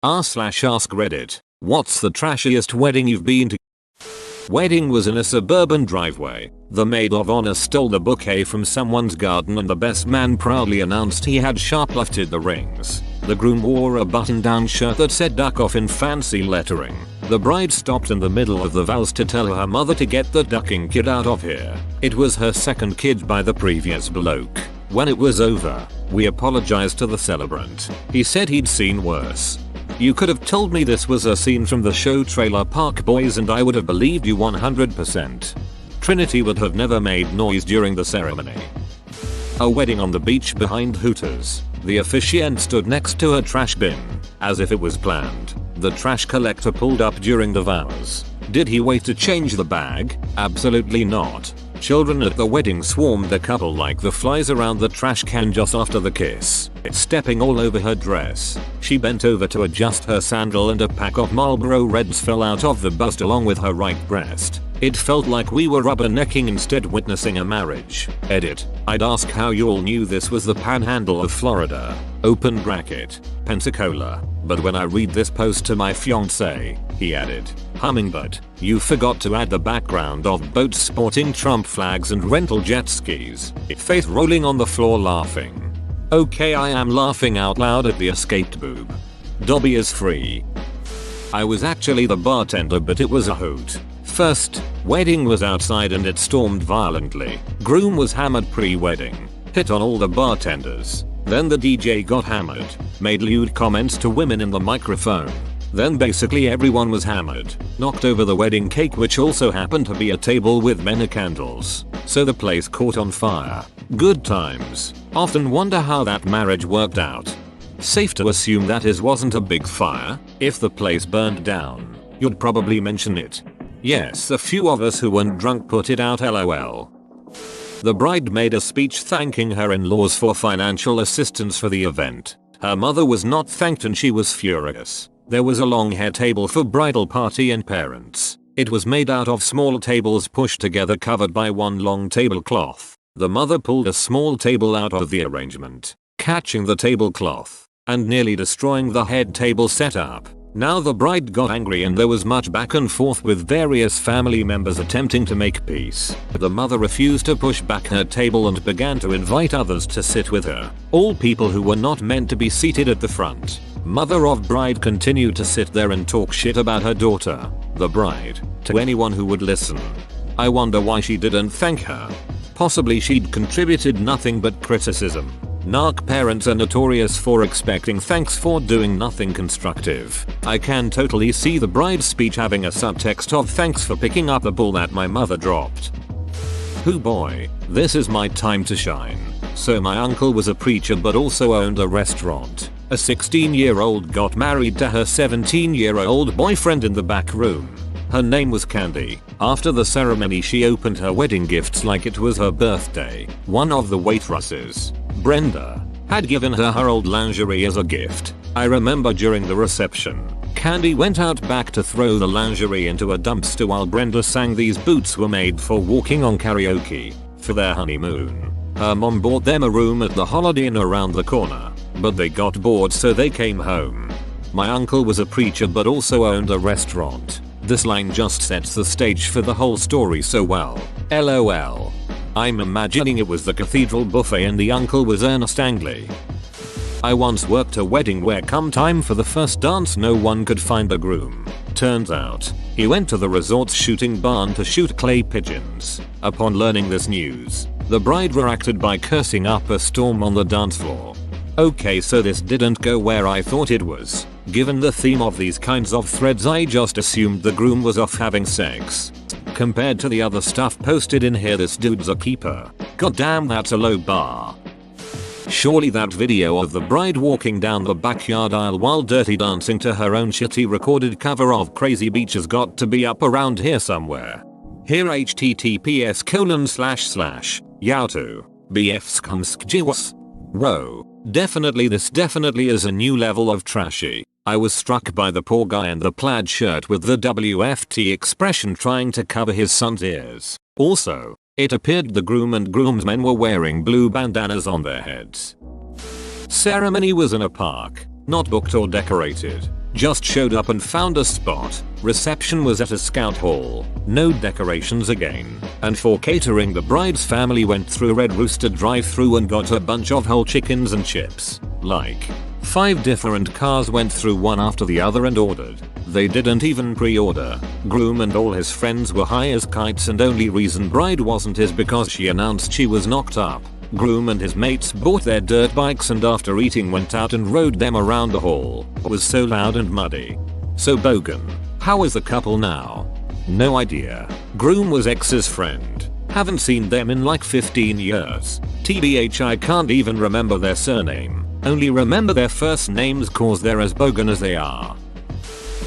r/ask Reddit. What's the trashiest wedding you've been to? Wedding was in a suburban driveway. The maid of honor stole the bouquet from someone's garden and the best man proudly announced he had shoplifted the rings. The groom wore a button-down shirt that said "duck off" in fancy lettering. The bride stopped in the middle of the vows to tell her mother to get the ducking kid out of here. It was her second kid by the previous bloke. When it was over, we apologized to the celebrant. He said he'd seen worse. You could have told me this was a scene from the show Trailer Park Boys and I would have believed you 100%. Trinity would have never made noise during the ceremony. A wedding on the beach behind Hooters. The officiant stood next to a trash bin, as if it was planned. The trash collector pulled up during the vows. Did he wait to change the bag? Absolutely not. Children at the wedding swarmed the couple like the flies around the trash can just after the kiss, stepping all over her dress. She bent over to adjust her sandal and a pack of Marlboro Reds fell out of the bust along with her right breast. It felt like we were rubbernecking instead witnessing a marriage. Edit. I'd ask how you all knew this was the panhandle of Florida. Open bracket. Pensacola. But when I read this post to my fiance, he added, hummingbird, you forgot to add the background of boats sporting Trump flags and rental jet skis. Faith rolling on the floor laughing. Okay, I am laughing out loud at the escaped boob. Dobby is free. I was actually the bartender but it was a hoot. First, wedding was outside and it stormed violently. Groom was hammered pre-wedding. Hit on all the bartenders. Then the DJ got hammered. Made lewd comments to women in the microphone. Then basically everyone was hammered. Knocked over the wedding cake which also happened to be a table with many candles. So the place caught on fire. Good times. Often wonder how that marriage worked out. Safe to assume that his wasn't a big fire. If the place burned down, you'd probably mention it. Yes, a few of us who weren't drunk put it out, lol. The bride made a speech thanking her in-laws for financial assistance for the event. Her mother was not thanked and she was furious. There was a long hair table for bridal party and parents. It was made out of small tables pushed together covered by one long tablecloth. The mother pulled a small table out of the arrangement, catching the tablecloth and nearly destroying the head table setup. Now the bride got angry and there was much back and forth with various family members attempting to make peace. The mother refused to push back her table and began to invite others to sit with her. All people who were not meant to be seated at the front. Mother of bride continued to sit there and talk shit about her daughter, the bride, to anyone who would listen. I wonder why she didn't thank her. Possibly she'd contributed nothing but criticism. Narc parents are notorious for expecting thanks for doing nothing constructive. I can totally see the bride's speech having a subtext of thanks for picking up the ball that my mother dropped. Hoo boy, this is my time to shine. So my uncle was a preacher but also owned a restaurant. A 16-year-old got married to her 17-year-old boyfriend in the back room. Her name was Candy. After the ceremony she opened her wedding gifts like it was her birthday. One of the waitresses, Brenda, had given her her old lingerie as a gift. I remember during the reception, Candy went out back to throw the lingerie into a dumpster while Brenda sang "These Boots Were Made for Walking" on karaoke. For their honeymoon, her mom bought them a room at the Holiday Inn around the corner, but they got bored so they came home. My uncle was a preacher but also owned a restaurant. This line just sets the stage for the whole story so well. LOL. I'm imagining it was the cathedral buffet and the uncle was Ernest Angley. I once worked a wedding where come time for the first dance no one could find a groom. Turns out, he went to the resort's shooting barn to shoot clay pigeons. Upon learning this news, the bride reacted by cursing up a storm on the dance floor. Okay, so this didn't go where I thought it was. Given the theme of these kinds of threads I just assumed the groom was off having sex. Compared to the other stuff posted in here this dude's a keeper. Goddamn, that's a low bar. Surely that video of the bride walking down the backyard aisle while dirty dancing to her own shitty recorded cover of Crazy Beach has got to be up around here somewhere. Here https://yowto bfskumskjiwas. Whoa. Definitely this definitely is a new level of trashy. I was struck by the poor guy in the plaid shirt with the WFT expression trying to cover his son's ears. Also, it appeared the groom and groomsmen were wearing blue bandanas on their heads. Ceremony was in a park, not booked or decorated. Just showed up and found a spot. Reception was at a scout hall. No decorations again. And for catering, the bride's family went through Red Rooster drive-thru and got a bunch of whole chickens and chips. Like 5 different cars went through one after the other and ordered. They didn't even pre-order. Groom and all his friends were high as kites, and only reason bride wasn't is because she announced she was knocked up. Groom and his mates bought their dirt bikes and after eating went out and rode them around the hall. It was so loud and muddy. So Bogan, how is the couple now? No idea. Groom was ex's friend. Haven't seen them in like 15 years. TBH, I can't even remember their surname. Only remember their first names cause they're as bogan as they are.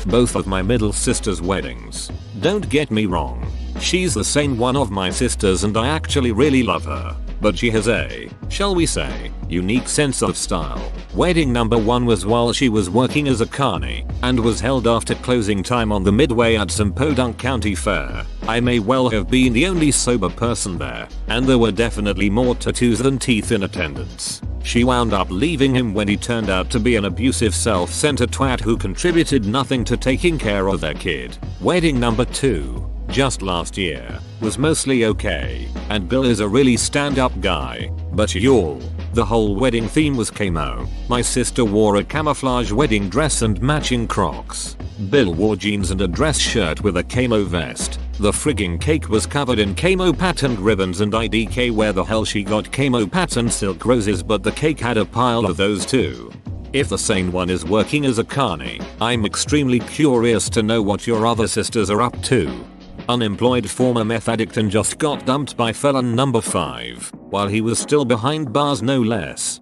Both of my middle sister's weddings. Don't get me wrong. She's the same one of my sisters and I actually really love her. But she has a, shall we say, unique sense of style. Wedding number 1 was while she was working as a carny and was held after closing time on the midway at some Podunk County Fair. I may well have been the only sober person there, and there were definitely more tattoos than teeth in attendance. She wound up leaving him when he turned out to be an abusive self-centered twat who contributed nothing to taking care of their kid. Wedding number 2, just last year, was mostly okay, and Bill is a really stand-up guy, but y'all, the whole wedding theme was camo. My sister wore a camouflage wedding dress and matching Crocs. Bill wore jeans and a dress shirt with a camo vest. The frigging cake was covered in camo patterned ribbons and IDK where the hell she got camo patterned silk roses, but the cake had a pile of those too. If the sane one is working as a carny, I'm extremely curious to know what your other sisters are up to. Unemployed former meth addict and just got dumped by felon number 5, while he was still behind bars no less.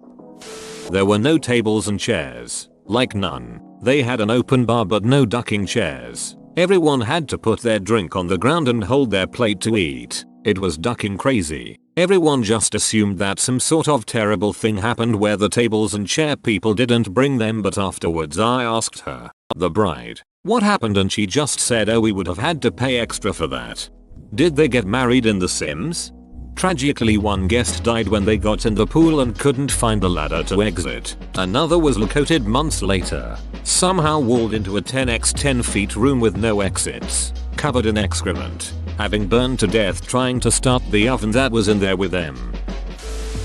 There were no tables and chairs, like none. They had an open bar but no ducking chairs. Everyone had to put their drink on the ground and hold their plate to eat. It was ducking crazy. Everyone just assumed that some sort of terrible thing happened where the tables and chair people didn't bring them, but afterwards I asked her, the bride, what happened, and she just said, oh, we would have had to pay extra for that. Did they get married in The Sims? Tragically, one guest died when they got in the pool and couldn't find the ladder to exit. Another was located months later, somehow walled into a 10x10 feet room with no exits, covered in excrement, having burned to death trying to start the oven that was in there with them.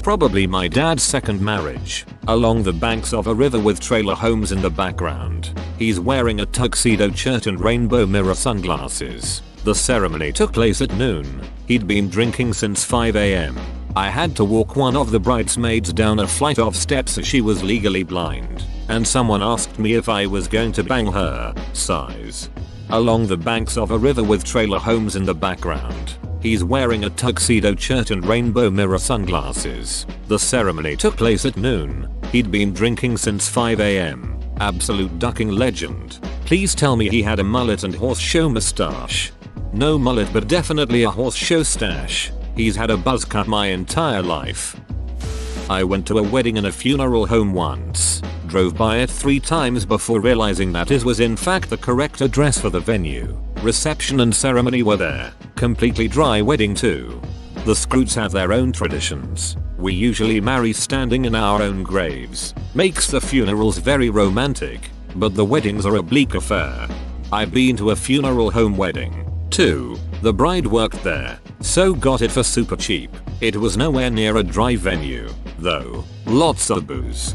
Probably my dad's second marriage, along the banks of a river with trailer homes in the background. He's wearing a tuxedo shirt and rainbow mirror sunglasses. The ceremony took place at noon. He'd been drinking since 5 AM. I had to walk one of the bridesmaids down a flight of steps as she was legally blind, and someone asked me if I was going to bang her. Sighs. Along the banks of a river with trailer homes in the background. He's wearing a tuxedo shirt and rainbow mirror sunglasses. The ceremony took place at noon. He'd been drinking since 5 AM. Absolute ducking legend. Please tell me he had a mullet and horse show mustache. No mullet, but definitely a horse show stash. He's had a buzz cut my entire life. I went to a wedding and a funeral home once. Drove by it 3 times before realizing that it was in fact the correct address for the venue. Reception and ceremony were there. Completely dry wedding too. The Scroots have their own traditions. We usually marry standing in our own graves. Makes the funerals very romantic, but the weddings are a bleak affair. I've been to a funeral home wedding too. The bride worked there, so got it for super cheap. It was nowhere near a dry venue, though. Lots of booze.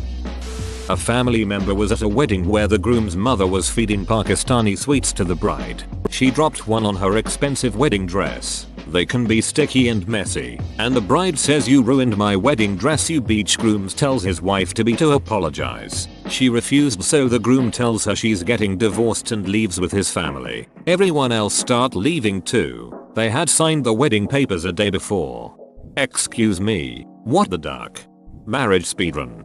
A family member was at a wedding where the groom's mother was feeding Pakistani sweets to the bride. She dropped one on her expensive wedding dress. They can be sticky and messy, and the bride says, "You ruined my wedding dress, you beach." Groom tells his wife to apologize. She refused, so the groom tells her she's getting divorced and leaves with his family. Everyone else start leaving too. They had signed the wedding papers a day before. Excuse me, what the duck? Marriage speedrun.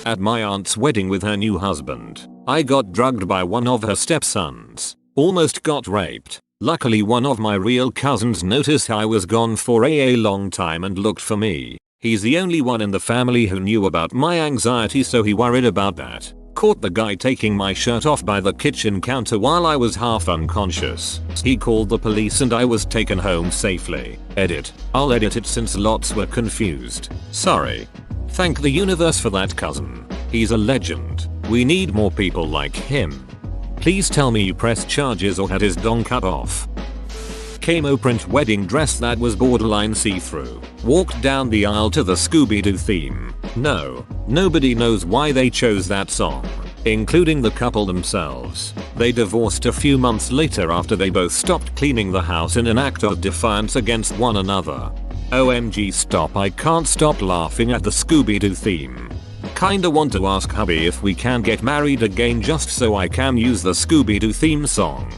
At my aunt's wedding with her new husband, I got drugged by one of her stepsons. Almost got raped. Luckily one of my real cousins noticed I was gone for a long time and looked for me. He's the only one in the family who knew about my anxiety, so he worried about that. Caught the guy taking my shirt off by the kitchen counter while I was half unconscious. He called the police and I was taken home safely. Edit. I'll edit it since lots were confused. Sorry. Thank the universe for that cousin. He's a legend. We need more people like him. Please tell me you pressed charges or had his dong cut off. Camo print wedding dress that was borderline see-through. Walked down the aisle to the Scooby-Doo theme. No, nobody knows why they chose that song, including the couple themselves. They divorced a few months later after they both stopped cleaning the house in an act of defiance against one another. OMG stop, I can't stop laughing at the Scooby-Doo theme. Kinda want to ask hubby if we can get married again just so I can use the Scooby-Doo theme song.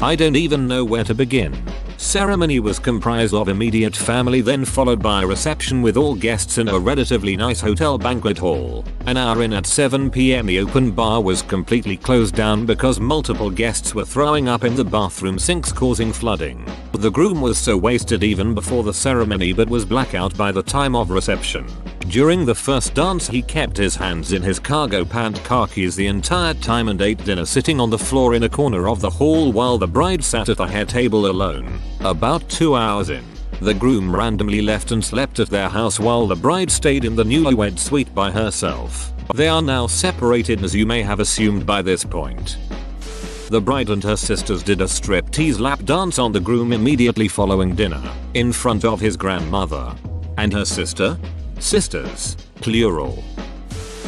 I don't even know where to begin. Ceremony was comprised of immediate family, then followed by a reception with all guests in a relatively nice hotel banquet hall. An hour in at 7 PM the open bar was completely closed down because multiple guests were throwing up in the bathroom sinks causing flooding. The groom was so wasted even before the ceremony but was blackout by the time of reception. During the first dance he kept his hands in his cargo pant khakis the entire time and ate dinner sitting on the floor in a corner of the hall while the bride sat at the head table alone. About 2 hours in, the groom randomly left and slept at their house while the bride stayed in the newlywed suite by herself. They are now separated, as you may have assumed by this point. The bride and her sisters did a striptease lap dance on the groom immediately following dinner, in front of his grandmother. And her sister? Sisters, plural.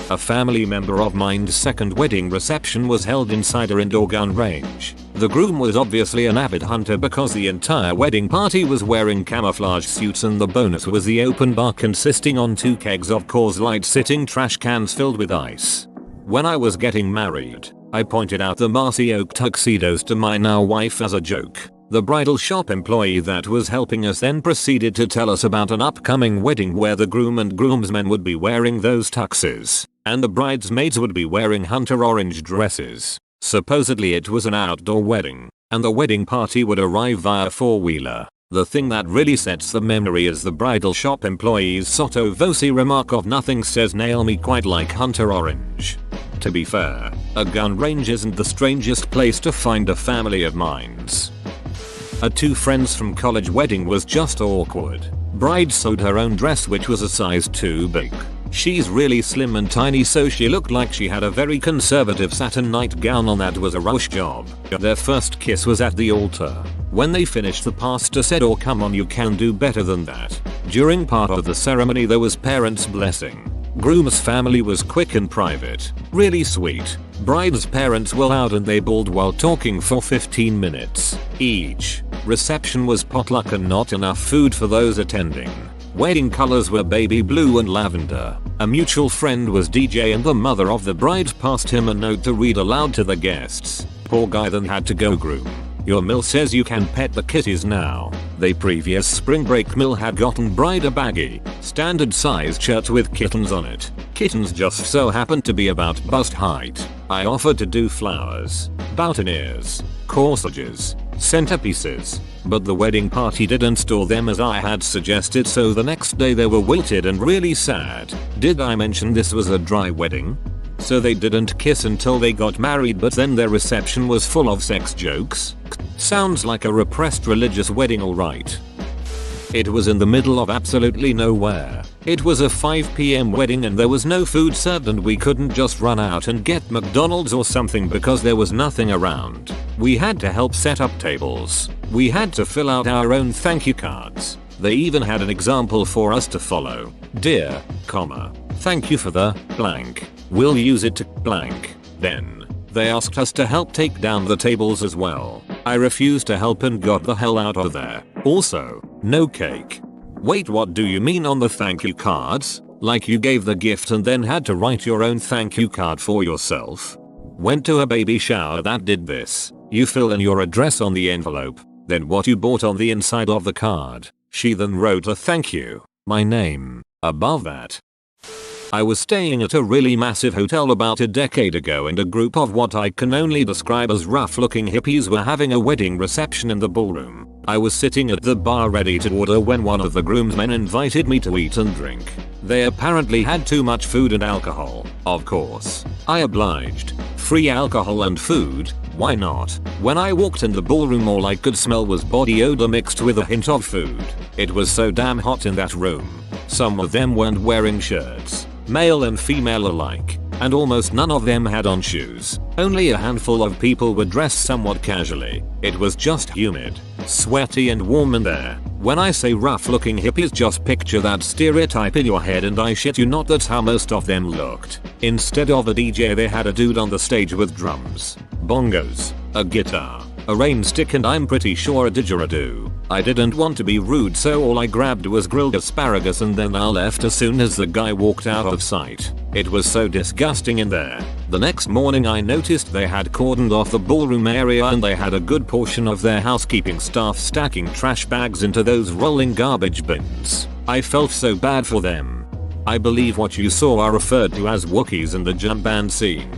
A family member of mine's second wedding reception was held inside an indoor gun range. The groom was obviously an avid hunter because the entire wedding party was wearing camouflage suits, and the bonus was the open bar consisting on 2 kegs of Coors Light sitting trash cans filled with ice. When I was getting married, I pointed out the Marcy Oak tuxedos to my now wife as a joke. The bridal shop employee that was helping us then proceeded to tell us about an upcoming wedding where the groom and groomsmen would be wearing those tuxes, and the bridesmaids would be wearing hunter orange dresses. Supposedly it was an outdoor wedding, and the wedding party would arrive via 4-wheeler. The thing that really sets the memory is the bridal shop employee's sotto voce remark of "nothing says nail me quite like hunter orange." To be fair, a gun range isn't the strangest place to find a family of mines. A 2 friends from college wedding was just awkward. Bride sewed her own dress which was a size too big. She's really slim and tiny, so she looked like she had a very conservative satin nightgown on that was a rush job. Their first kiss was at the altar. When they finished, the pastor said, "Oh come on, you can do better than that." During part of the ceremony there was parents' blessing. Groom's family was quick and private. Really sweet. Bride's parents were loud and they bawled while talking for 15 minutes each. Reception was potluck and not enough food for those attending. Wedding colors were baby blue and lavender. A mutual friend was DJ and the mother of the bride passed him a note to read aloud to the guests. Poor guy then had to go. "Groom, your mill says you can pet the kitties now." The previous spring break mill had gotten bride a baggy, standard size shirt with kittens on it. Kittens just so happened to be about bust height. I offered to do flowers, boutonnieres, corsages, centerpieces, but the wedding party didn't store them as I had suggested, so the next day they were wilted and really sad. Did I mention this was a dry wedding? So they didn't kiss until they got married, but then their reception was full of sex jokes? Sounds like a repressed religious wedding, alright. It was in the middle of absolutely nowhere. It was a 5 PM wedding and there was no food served, and we couldn't just run out and get McDonald's or something because there was nothing around. We had to help set up tables. We had to fill out our own thank you cards. They even had an example for us to follow. "Dear, thank you for the blank. We'll use it to blank." Then they asked us to help take down the tables as well. I refused to help and got the hell out of there. Also, no cake. Wait, what do you mean on the thank you cards? Like you gave the gift and then had to write your own thank you card for yourself? Went to a baby shower that did this. You fill in your address on the envelope, then what you bought on the inside of the card. She then wrote a thank you, my name, above that. I was staying at a really massive hotel about a decade ago, and a group of what I can only describe as rough-looking hippies were having a wedding reception in the ballroom. I was sitting at the bar ready to order when one of the groomsmen invited me to eat and drink. They apparently had too much food and alcohol. Of course, I obliged. Free alcohol and food, why not? When I walked in the ballroom, all I could smell was body odor mixed with a hint of food. It was so damn hot in that room. Some of them weren't wearing shirts, male and female alike, and almost none of them had on shoes. Only a handful of people were dressed somewhat casually. It was just humid, sweaty and warm in there. When I say rough looking hippies, just picture that stereotype in your head, and I shit you not, that's how most of them looked. Instead of a DJ they had a dude on the stage with drums, bongos, a guitar, a rain stick, and I'm pretty sure a didgeridoo. I didn't want to be rude, so all I grabbed was grilled asparagus and then I left as soon as the guy walked out of sight. It was so disgusting in there. The next morning I noticed they had cordoned off the ballroom area and they had a good portion of their housekeeping staff stacking trash bags into those rolling garbage bins. I felt so bad for them. I believe what you saw are referred to as Wookiees in the jump band scene.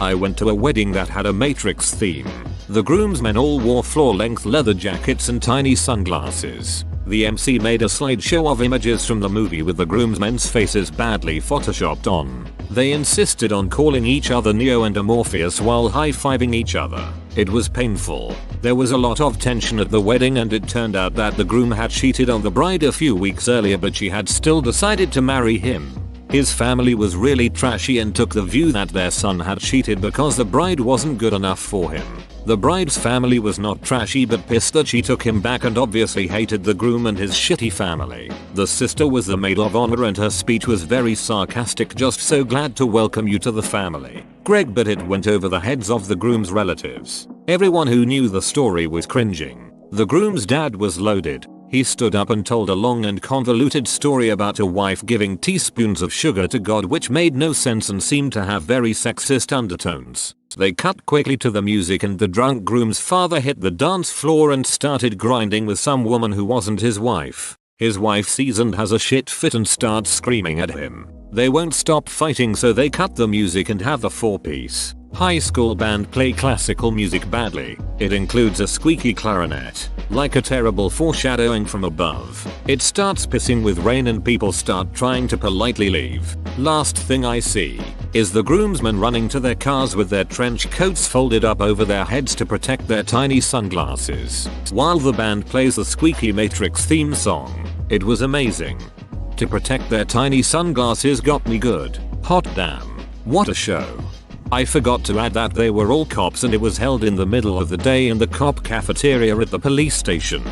I went to a wedding that had a Matrix theme. The groomsmen all wore floor-length leather jackets and tiny sunglasses. The MC made a slideshow of images from the movie with the groomsmen's faces badly photoshopped on. They insisted on calling each other Neo and Morpheus while high-fiving each other. It was painful. There was a lot of tension at the wedding, and it turned out that the groom had cheated on the bride a few weeks earlier, but she had still decided to marry him. His family was really trashy and took the view that their son had cheated because the bride wasn't good enough for him. The bride's family was not trashy but pissed that she took him back and obviously hated the groom and his shitty family. The sister was the maid of honor and her speech was very sarcastic, just so glad to welcome you to the family, Greg, but it went over the heads of the groom's relatives. Everyone who knew the story was cringing. The groom's dad was loaded. He stood up and told a long and convoluted story about a wife giving teaspoons of sugar to God, which made no sense and seemed to have very sexist undertones. They cut quickly to the music and the drunk groom's father hit the dance floor and started grinding with some woman who wasn't his wife. His wife sees and has a shit fit and starts screaming at him. They won't stop fighting, so they cut the music and have the four-piece high school band play classical music badly. It includes a squeaky clarinet, like a terrible foreshadowing from above. It starts pissing with rain and people start trying to politely leave. Last thing I see is the groomsmen running to their cars with their trench coats folded up over their heads to protect their tiny sunglasses, while the band plays the squeaky Matrix theme song. It was amazing. To protect their tiny sunglasses got me good. Hot damn. What a show. I forgot to add that they were all cops and it was held in the middle of the day in the cop cafeteria at the police station.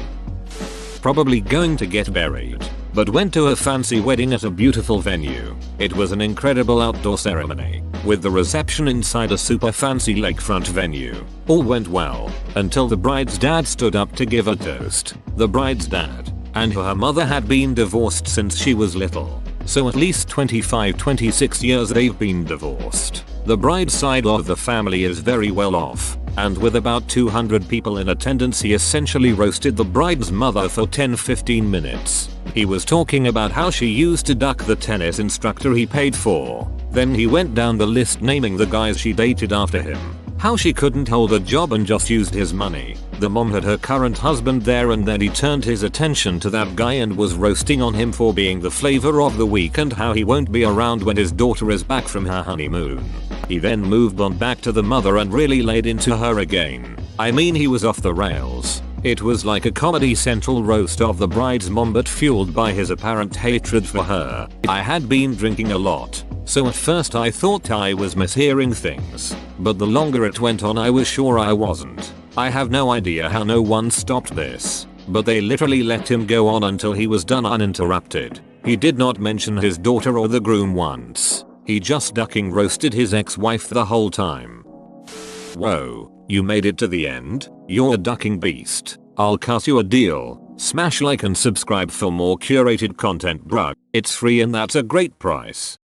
Probably going to get buried, but went to a fancy wedding at a beautiful venue. It was an incredible outdoor ceremony, with the reception inside a super fancy lakefront venue. All went well, until the bride's dad stood up to give a toast. The bride's dad and her mother had been divorced since she was little, so at least 25-26 years they've been divorced. The bride's side of the family is very well off, and with about 200 people in attendance he essentially roasted the bride's mother for 10-15 minutes. He was talking about how she used to duck the tennis instructor he paid for. Then he went down the list naming the guys she dated after him. How she couldn't hold a job and just used his money. The mom had her current husband there and then he turned his attention to that guy and was roasting on him for being the flavor of the week and how he won't be around when his daughter is back from her honeymoon. He then moved on back to the mother and really laid into her again. I mean, he was off the rails. It was like a Comedy Central roast of the bride's mom, but fueled by his apparent hatred for her. I had been drinking a lot, so at first I thought I was mishearing things, but the longer it went on I was sure I wasn't. I have no idea how no one stopped this, but they literally let him go on until he was done uninterrupted. He did not mention his daughter or the groom once. He just ducking roasted his ex-wife the whole time. Whoa, you made it to the end? You're a ducking beast. I'll cut you a deal. Smash like and subscribe for more curated content, bruh. It's free and that's a great price.